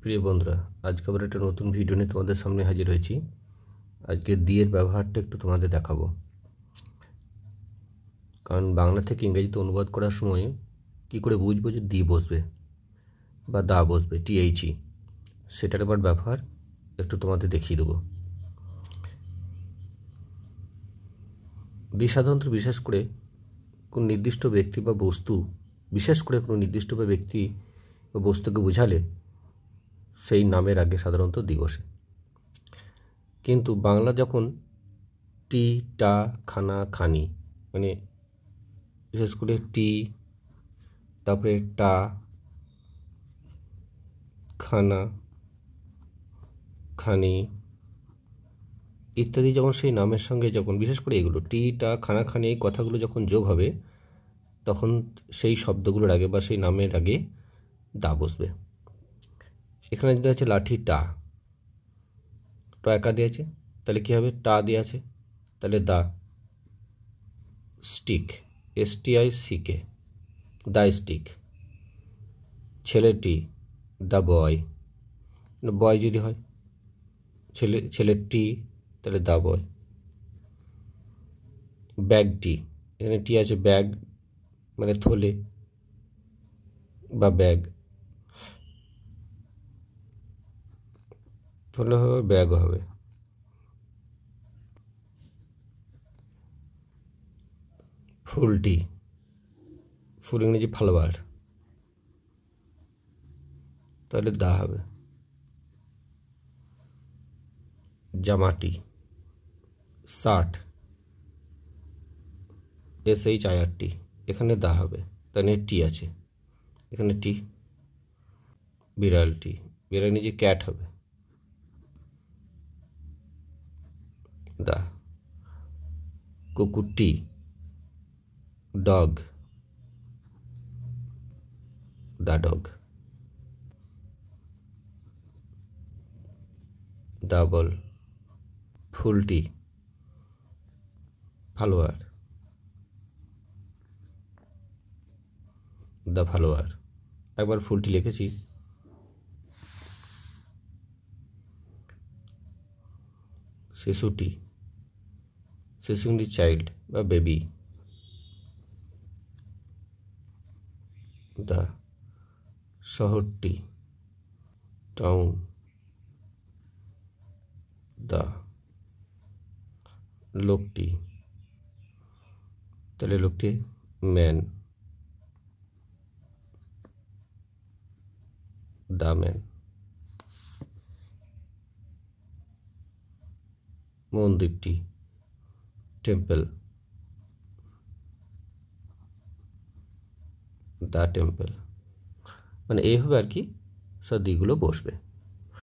প্রিয় বন্ধুরা, আজকে আবার একটা নতুন ভিডিও নিয়ে তোমাদের সামনে হাজির হয়েছি। আজকে দিয়ের ব্যবহারটা একটু তোমাদের দেখাবো, কারণ বাংলা থেকে ইংরেজিতে অনুবাদ করার সময় কি করে বুঝবো যে দি বসবে বা দা বসবে, টিএইচই, সেটার আবার ব্যবহার একটু তোমাদের দেখিয়ে দেবো। দি সাধারণত বিশেষ করে কোন নির্দিষ্ট ব্যক্তি বা বস্তু, বিশেষ করে কোনো নির্দিষ্ট বা ব্যক্তি বা বস্তুকে বোঝালে সেই নামের আগে সাধারণত দি বসে। কিন্তু বাংলা যখন টি, টা, খানা, খানি, মানে বিশেষ করে টি, তারপরে টা, খানা, খানি ইত্যাদি যখন সেই নামের সঙ্গে যখন বিশেষ করে এগুলো টি, টা, খানা, খানি এই কথাগুলো যখন যোগ হবে, তখন সেই শব্দগুলোর আগে বা সেই নামের আগে দা বসবে। এখানে যদি আছে লাঠি টা, ট একা দিয়েছে, তাহলে কী হবে? টা দিয়ে আছে, তাহলে দা। স্টিক, STICK, দা স্টিক। ছেলেটি, দ্য বয়, বয় যদি হয় ছেলেটি, তাহলে দা বয়। ব্যাগটি, এখানে টি আছে, ব্যাগ মানে থলে বা ব্যাগ, থলে হবে, ব্যাগও হবে। ফুলটি, ফুল ইংরেজি ফ্লাওয়ার, তাহলে দা হবে। জামাটি, শার্ট, SHIRT, এখানে দা হবে, তাহলে টি আছে, এখানে টি। বিড়ালটি, বিড়াল নিজে ক্যাট হবে, দা। কুকুরটি, ডগ, দা ডগ। দাবল, ফুলটি ফ্লাওয়ার, দা ফ্লাওয়ার। একবার ফুলটি লিখেছি। শিশুটি, শিশু চাইল্ড বা বেবি, দা। শহরটি, টাউন, দা। লোকটি, তাহলে লোকটি ম্যান, দা ম্যান। মন্দিরটি, টেম্পল, দা টেম্পল। মানে এইভাবে আর কি সব দিকগুলো বসবে।